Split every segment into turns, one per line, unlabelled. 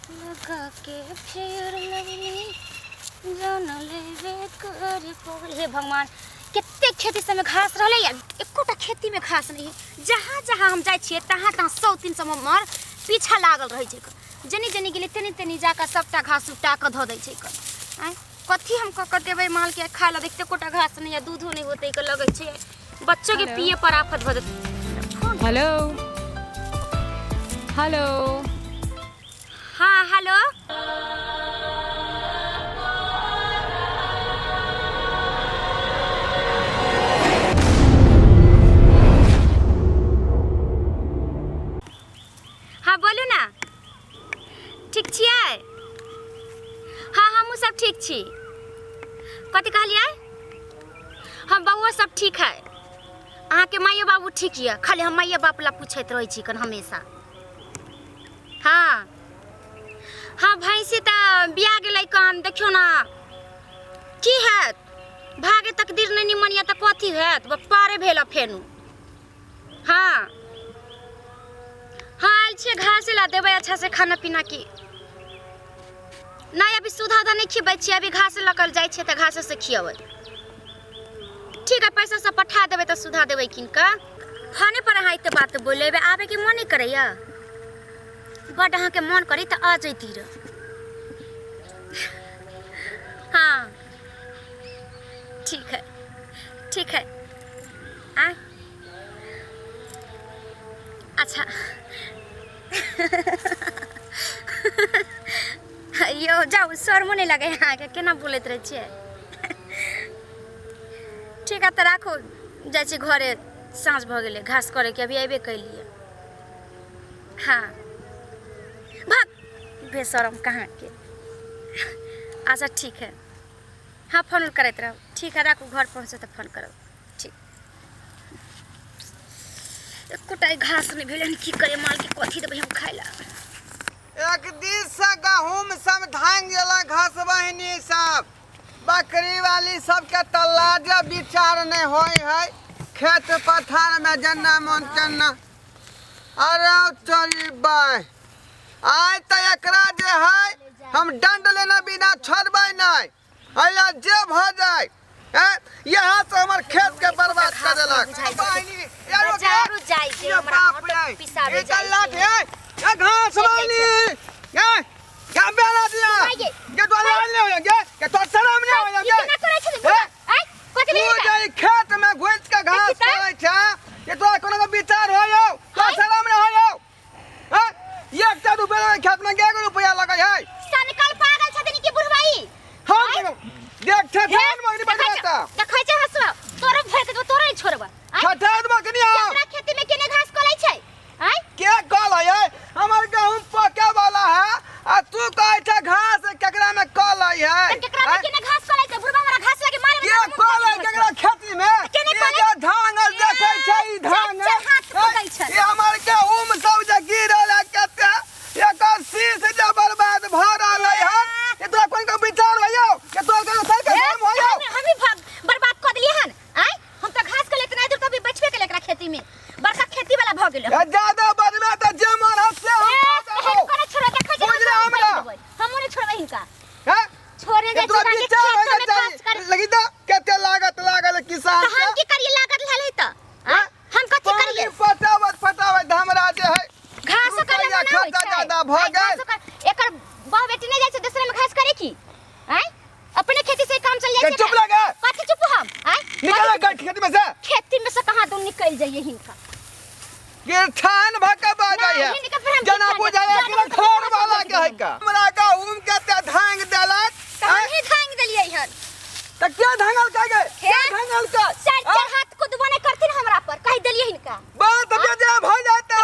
लगा के फेर लगनी जान लेवे कर पगल। हे भगवान, कितने खेती से में घास रहले या एकोटा खेती में घास नहीं। जहाँ जहाँ हम जाय छिए तहाँ तहाँ 100-300 मर पीछा लागल रहे छै। जनी जनी गेले तनी तनी जाकर सबटा घास उटा के ध दै छै। आय कथी हम क देबै माल के खा ल। देखते कोटा घास नहीं या दूधो नहीं होते के लगे छै। बच्चों के पिए पर आफत भ जेतै।
Hello hello.
हाँ हेलो। हाँ बोलू ना। ठीक छियै? हाँ हमहूँ सब ठीक छी। कथी कहलियै? हम बउआ सब ठीक है। अहाँ के माइयो बाबू ठीक ये? खाली हम माइयो बाप ला पूछैत रहै छी कन हमेशा। हाँ हाँ भैंसी तऽ बिया गेलै कन। देखियो ना की हैत। भागे तकदीर नहीं निमन या तऽ कथी हैत। पारे भेल फेनु। हाँ हाँ आयल छियै घास ला देबै अच्छा से खाना पीना की। नहीं अभी सुधा दा नहीं खिबै छियै। अभी घास लकल जाइ छियै तऽ घास से खियबै। ठीक है पैसा सब पठा देबै तऽ सुधा देबै किनका। फोने पर अहाँ एते बात बोलेबै आबे के मन नहीं करैया। बड अहाँ के मन करी तऽ आ जैती र। हाँ ठीक है ठीक है। आ अच्छा यो जाओ शर्मो नहीं लगे यहाँ के केना बोलत रहे छियै। ठीक है तो राखो जाइ छी घरे। साँझ भ गेले घास करे के अभी अबे कैलिए। हाँ भाग बेशरम कहाँ के। अच्छा ठीक है। हाँ फोन करते रहो। ठीक है राखो घर पहुँचे तो फोन करो। ठीक एकोटा घास नहीं भेल की करे माल के कथी देबै हम खाइ ला।
एक दिस से गहूम सब धांग गेला घास बहिनी सब। बकरी वाली सबके तल्लाजे विचार नहीं होय है। खेत पथार में जन्ना मन चन्ना। अरे चली बाय आय तो एकरा जे है हम दंड लेना बिना छोड़बै नहीं। अया जे भ जाय यहाँ से हमर खेत के बर्बाद कर देलक। बहिनी यारो
जाय जे हमरा ऑटो पिसाबे जाय।
ये घास वाली ये क्या बेला दिया ये तो लाल नहीं हो गया ये तो शर्म नहीं हो गया।
कितना करे छै आय कथि
तू जे खेत में घुस के घास करे छै ये तो कोनो का विचार हो यो तो शर्म नहीं हो यो। हां एक टा रुपया खेत में के रुपया लगे है।
सनकल पागल छथिन की बुढ़वाई।
हम देख छ ध्यान मगनी बजाता
देखै छै हसवा तोरे फेक दो तोरे छोड़बा।
छठान मगनी आ
हमरा खेती में केने घास कोलै छै। आय
के कल है हमर गहूम पके वाला है आ तू कहै छ घास केकरा में कल है।
केकरा में केने घास कोलै छै बुढ़वा हमरा घास लागे मारे
के कल है केकरा खेती में ये धान देखै छै ई धान ये हमर गहूम सब जे गिरल है कते एकर शीश जे बर्बाद भ रहल है। ये तो कोन का विचार होयो के तो का सर के काम होयो।
हम ही बर्बाद कर देलिए हन। आय हम त घास के लेतना दूर तभी बचबे के लेकरा खेती में बड़का खेती वाला भ गेल।
ज्यादा बदला त जे मन हसे हम
करे छोड़ देखै छै हम ने छोड़बै हिनका।
हैं
छोड़े दे
तो विचार होय जाय लगी त केते लागत लागल किसान
के। हम की करिए लागत लाले त हम कथि करिए।
फटावत हमरा जे है
घास करे ना
खाता ज्यादा भ गेल।
एकर बाप बेटी नहीं जाय छै दूसरे में घास करे की। आय अपने खेती से काम चल जाय छै।
चुप लगा
कथि चुप हम। आय
निकल गट खेती में से।
खेती में से कहां तुम निकल जाइए हिनका।
गिरठान भका बाजाय है जना बुझाया कि घर वाला के है का। हमरा का उम के ते धांग देलक
कहीं धांग देलिए हन
त के धांगल का गे के धांगल का
चार चार हाथ को दुबने करथिन हमरा पर कह देलिए हिनका।
बात बेजा भ जाते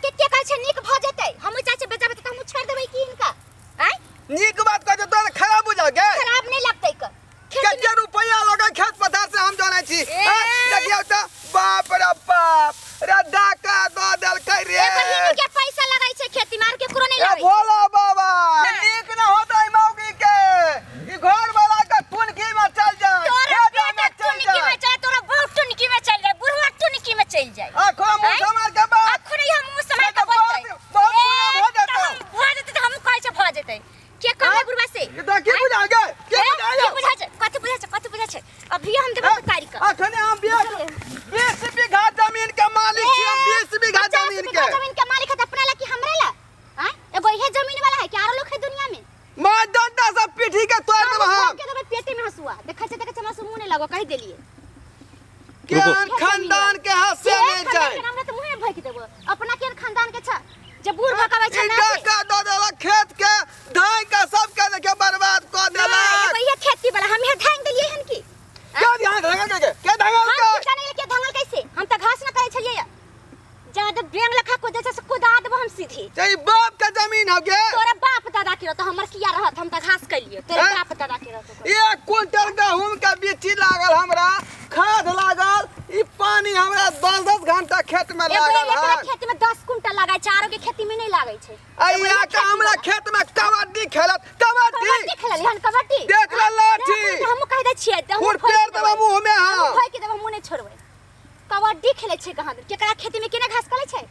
के के कह छै नीक भ जेतै हम चाचे बेचाबे त हम छोड़ देबै की हिनका। आय
नीक बात कह तो खराब बुझा गे
खराब नहीं लगतै क
केते रुपया लगे खेत पथार से हम जानै छी। देखियो त बाप रे बाप रे डाका द देल कै रे।
बहिनी के पैसा लगाई छै खेती मार के करो नहीं
ए
लगाई।
भोला बाबा नीक न होतै मौगी के ई घर वाला का टुनकी में चल जाए।
तोरा बेटा टुनकी में चल तोरा बहुत टुनकी में चल जाए बुढ़वा टुनकी में चल जाए।
आखो मुंह समार के बात
आखो नहीं हम मुंह समार के बोलते
बहुत बुरा हो जाता।
हो जाते हम कह छै
कितना के बुझा गे के बुझा गे
कथि बुझा छै अभी हम देबो कारी का
अखने हम 20 बीघा जमीन के मालिक छी हम 20 बीघा जमीन
के मालिक है अपना ला कि हमरा ला हां एगो इहे जमीन वाला है कि आरो लोग है दुनिया में
मां डंडा सब पीठी के तोड़ देब हम
के देबे पेटे में हसुआ देखै छै हमरा से मुंह नहीं लगो कहि देलिए
केन खानदान के हसे नहीं जाय
हमरा त मुंह भइक देबो अपना केन खानदान के छ जब बूढ़ भकावे छै ना
का दो देला खेत के धान का सब के देखे बर्बाद क देला
ये खेती वाला हम ये धान देलिए हन की
क्या ध्यान रखा के धांगल के
हम जाने के धांगल कैसे हम त घास न करे छलिए ज्यादा बेंग लखा को जैसे कुदा देबो हम सीधे
तेरी बाप का जमीन हो गे
तोरा बाप दादा के तो हमर किया रहत हम त घास कइलिए तोरा बाप दादा के रहत
1 क्विंटल गहूम का बिच्ची लागल हमरा खाद लागल ई पानी हमरा 10 घंटा खेत में लागल है
खेत में 10 कुंटल लगाय चारों के खेती में नहीं लागै छै
अइया का हमरा खेत में कबड्डी खेलत कबड्डी
खेलली हन कबड्डी
देख ले लाठी
हम कह दे छियै त
फुट पेड़ देबा मुंह में हां
भाई के देबा मुंह नहीं छोड़बै कबड्डी खेले छै कहां केकरा खेती में केने घास कले छै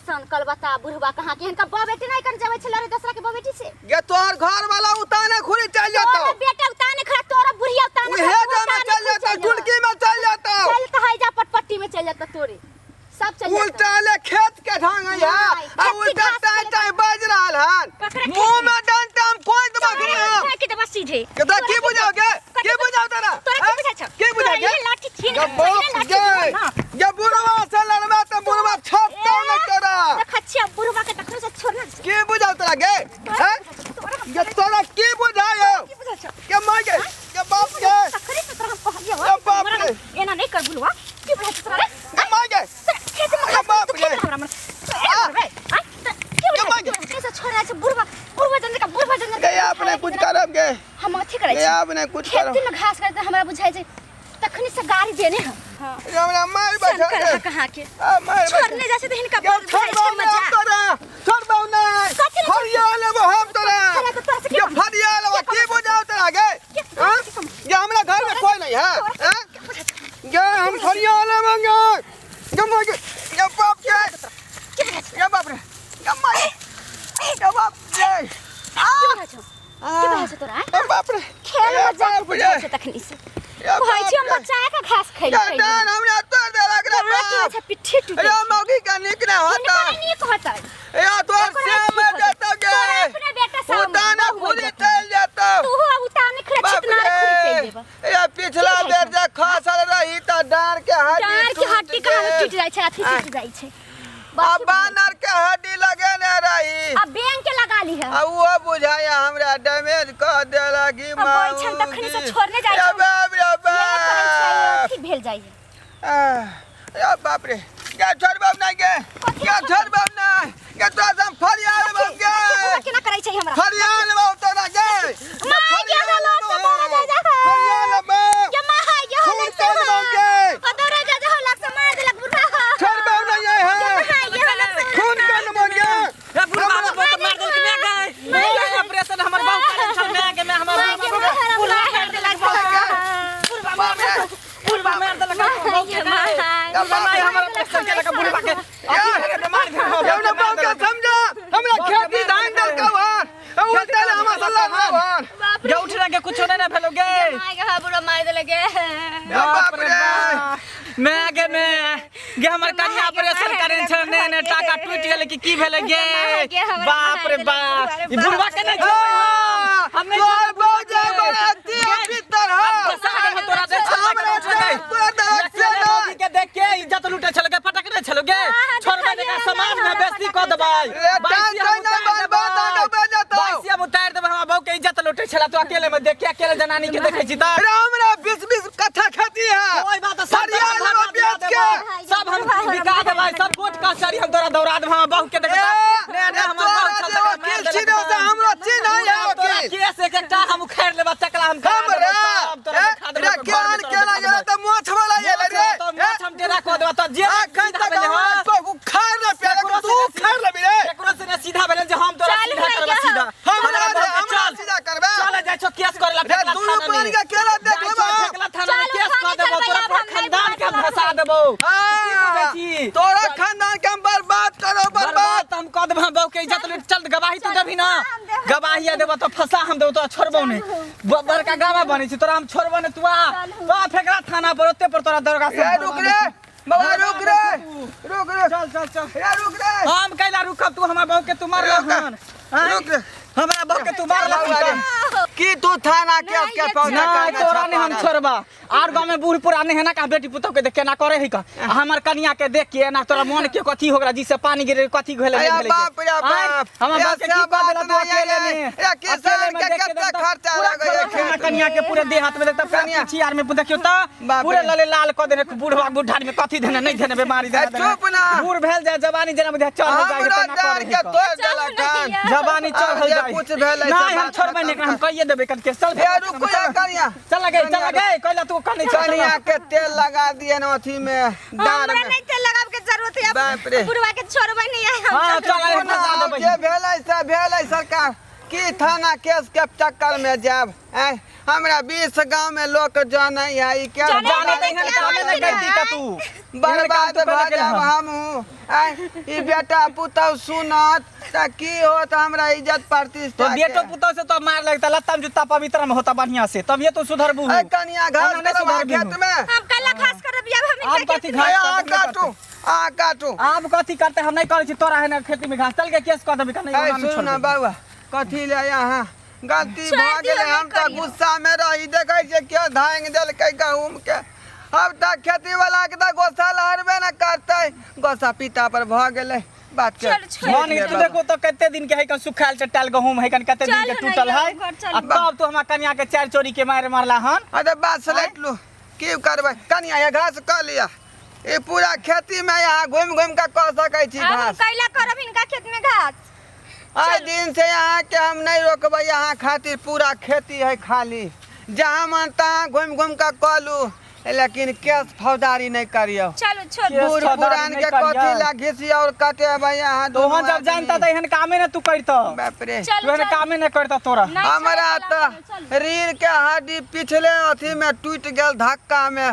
संकल बता बुढ़वा कहां के हनका बा बेटी नहीं कर जावे छै लरे दूसरा के बा बेटी से
गे तोर घर वाला उताने खुरी चल जातो
तोरा बेटा उताने खड़ा तोरा बुढ़िया उताने
उहे जाना चल जातो झुलकी में चल जातो
चल त है जा पटपट्टी में चल जाता तोरे सब चल जाता
उल्टा ले खेत के ढंग है आ उल्टा टाई बाज रहल हन मुंह में डंटा हम कोई दबा के
के दबा सीधे
केदा की बुझाओगे की बुझाओ तेरा
तोरा की बुझा छ
की बुझाओगे
लाठी छीन
ये बुढ़वा से लड़वा तो बुढ़वा छपता न तेरा
देखछिया बुढ़वा के देखो से छोड़ना
की बुझाओ तेरा गे हैं ये तोरा की बुझायो
की बुझा छ
के मां के बाप के
तखरी से तोरा हम कहलिए
के बाप के
एना नहीं कर बुढ़वा की बुझा छ तोरा
के मां के
खेत में
बाप के
हमरा मन के मां के कैसे छोड़ा छ बुढ़वा जन
के आपने कुछ करब गे
हम अथी करे
के
छी
आपने कुछ करब
खेती में घास करते हमरा बुझाई छै तखनी से गाड़ी देने हम हां
हमरा मार बैठा के
कहां के
मार
छोड़ने जैसे तो हिनका बहुत मजा
छोड़बौ नहीं फरिया लेबो हम तोरा ये फरिया लेबो की बुझाओ तेरा गे हां ये हमरा घर में कोई नहीं है हैं ये हम फरिया लेबेंगे गम ये बाप के ये बाप रे गम ये बाप रे
की बहस तोरा
बाप रे
खेल मजा बुझा छै तखनी से भाई छी हम बच्चा का घास खइले
डान हमरा तोड़ दे लग रे
अच्छा पिट्ठी टूटे
अरे मौगी का निक ना होता
नहीं कहता
या तो से में जाता गे
अपने बेटा से
उताना खुली चल जाता
तू उताने खड़े चिकना खुली चल जेबा
या पिछला बेर जे खसल रही त डार के
हड्डी कहां टूट जाय छै अथी टूट जाय छै
अब बानर के हड्डी लगे न रही
अब बैंक के लगा ली है
अब वो बुझाया हमरा डैमेज कर दे लगी
अब बोल छन तखनी से छोड़ने जाय छै
बाप रे बाप
की भेल जाय
या बाप रे क्या छोड़बौ नहीं गे क्या छोड़बौ नहीं के तोरा हम फरियाल बन गे
केना करे छै हमरा
फरियाल बौ तोरा गे
माय गे हलो से मार जा जा
फरियाल बौ
के माय गे हलो से
बन गे
अदरे जा जा हलो से मार देलक बुढ़ा
छोड़बौ नहीं है खून कन बन गे
ए बुढ़वा बहुत मार देलक मैं गए ऑपरेशन हमर बहुत करे छल मैं के मैं हमर बुढ़वा मार देलक बुढ़वा मार देलक बहुत के माय हमर ऑपरेशन के लगा बुढ़वा के मार दे
जौन बाप के समझा हमरा खेती धान दल का वार उल्टा हम सल्ला वार
गे उठ रे कुछ नहीं ना भेलो गे
माय गे बुढ़ा मार देलक
बाप रे
मैं गे हमर कन्या ऑपरेशन करे छ ने टाका टूट गेल की भेले गे बाप रे बाप ई बुढ़वा के नहीं
हम तोर बौजे बराती भीतर हो
तोरा दे के देख के इज्जत लूटे छल गे पटक नहीं छल गे छोड़बे ने समाज में बेइज्जती क दबाई बाइसी अब उतार देबे हम बहू के इज्जत लूटे छला तो अकेले में देख के अकेले जनानी के देखे छी त
हमरा 20 कट्ठा खेती है
कोई बात सब हम बिका देबै सब कोट कचहरी हम तोरा दौड़ा देब हम बहू के देख ने हमर बहू चल तक
हमरा चिन्ह है
तोरा केस एकटा हम उखाड़ लेबा तकला हम सब तोरा दिखा देब
ज्ञान केला गेला त मोछ वाला ये रे
तो मोछ हम तेरा क देबा त जे
अखन तक हम खार न पेले तू खार लेबी रे
एकरो से सीधा भेल जे हम तोरा सीधा करबा सीधा
हमरा सीधा करबे
चल जाय छो केस करला फेकला
दुनु पानी का केला देख लेबा
फेकला थाना में केस क देबो तोरा पूरा खानदान के फंसा देबो तोरा
तोरा खानदान के हम बर्बाद करो बर्बाद
हम क देब बहू के इज्जत चल गवाही तू दे देबी ना गवाहिया देबो तो फसा हम देबो तो छोड़बो नहीं बड़का गावा बनी छी तोरा हम छोड़बो नहीं तू आ फेकरा थाना पर ओते पर तोरा दरगा से
रुक रे बाबा रुक रे
चल चल चल
या रुक रे
हम कैला रुकब तू हमर बहू के तू मारला हन
रुक रे
हमरा बहू के तू मारला
की तू थाना के पौधा
नहीं तोरा नहीं हम छोड़बा आर गांव में बूढ़ पुराने है ना का बेटी पुतौ के देख के ना करे है का हमर कन्या के देख के ना तोरा मन के कथी हो गला जिसे पानी गिरे कथी भेले
अरे बाप रे बाप
हमर बाप के की बात देला तू अकेले में
या किसान के कितना खर्चा लगे
है कन्या के पूरे देह हाथ में देखता कन्या छियार में देखियो त पूरे लले लाल क देने बूढ़वा बुढ़ान में कथी देने नहीं देने बीमारी देने
चुप ना
बूढ़ भेल जाए जवानी जना में चल हो जाए
हमरा डर के तो देला कान
जवानी चल हो जाए
कुछ भेल
नहीं हम छोड़बे नहीं हम कहिए देबे कल के चल
या रुको या कन्या
चल गए कहला तू कन्या
कन्या के तेल लगा दिए ना अथी में दार
हमरा
में
नहीं तेल लगाव के जरूरत है
बाप रे
बुढ़वा के छोड़बै नहीं है
हां चल
जे भेलै सरकार की थाना केस के चक्कर में जाब हमरा 20 गांव में लोग जाने है ई क्या
जाने नहीं कामे नहीं करती का तू
बर्बाद भ जाब हमहू ई बेटा पुतौ सुनत त की होत हमरा इज्जत प्रतिष्ठा
तो बेटो पुतौ से तो मार लगता लत्ता जूता पवित्र में होता बढ़िया से तब ये तो सुधरबू
ए कन्या घास करवा खेत में
हम कल्ला खास करब या हम
आप कथी घास
काटू
आप कथी करते हम नहीं करे छी तोरा है ना खेती में घास चल के केस कर देबे का नहीं
सुन ना बाबा कथी ले यहाँ गलती भ गेले हम त गुस्सा में रही देखे छै क्यों धांग देलकै गहूम के अब तक खेती वाला के त गोसा लहरबे न करते गोसा पिता पर भ गेले बात के
मन तू देखो तो कितने दिन के है का सुखाल चटाल गहूम है कितने दिन के टूटल है अब तब तो हमरा कन्या के चार चोरी के मारे मारला हन
अरे बात लेट लू की करबै कन्या ये घास क लिया ये पूरा खेती में यहाँ घूम घूम के कह सकै छी
हम
घास
कैला करब इनका खेत में घास
आज दिन से यहाँ के हम नहीं रोकबै यहाँ खातिर पूरा खेती है खाली जहाँ मन तहाँ घूम घूम के कलू लेकिन केस फौजदारी नहीं करियो
चलो छोड़
बूढ़ पुरान के कथी ला घिसी और कटे भाई यहाँ
तो हम जब जानता त एहन कामे न तू करतो
बाप रे
तू एहन कामे न करता तोरा
हमरा तो रीढ़ के हड्डी पिछले अथी में टूट गेल धक्का में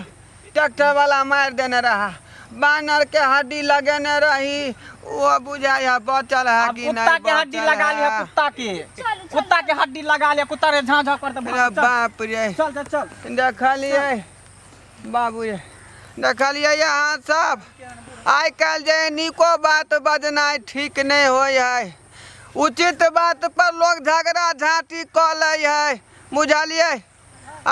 ट्रैक्टर वाला मार देने रहा बानर के हड्डी लगेने रही वो बुझाया बचल है कि नहीं
कुत्ता के हड्डी लगा लिया कुत्ता के हड्डी लगा लिया कुत्ता रे झां झां करते
बाप रे
चल चल चल
देखलिए बाबू रे देखलिए यहाँ सब आइ काल्हि जे निको बात बजनाइ ठीक नहीं होय है उचित बात पर लोग झगड़ा झाँटी कऽ लै है बुझलिए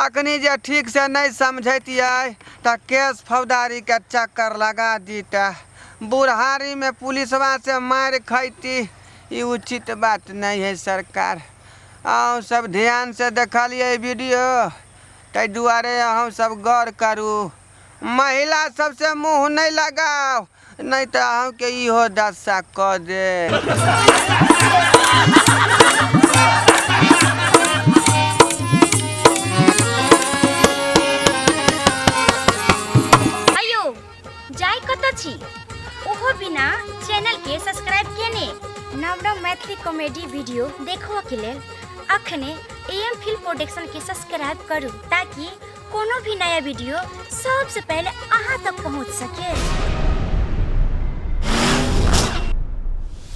अखनी जे ठीक से नहीं समझतियै त केस फौजदारी के चक्कर लगा दीता बुढ़ारी में पुलिसवा से मार खैती ये उचित बात नहीं है सरकार अहूँ सब ध्यान से देखलिए वीडियो ताहि दुआरे अहूँ सब गौर करू महिला सबसे मुँह नहीं लगाओ नहीं तो अहूँ के इहो दशा कऽ दे
ओहो बिना चैनल के सब्सक्राइब केने नव नव मैथिली कॉमेडी वीडियो देखो के लेल अखने एम फिल्म प्रोडक्शन के सब्सक्राइब करू ताकि कोनो भी नया वीडियो सबसे पहले अहाँ तक पहुँच सके।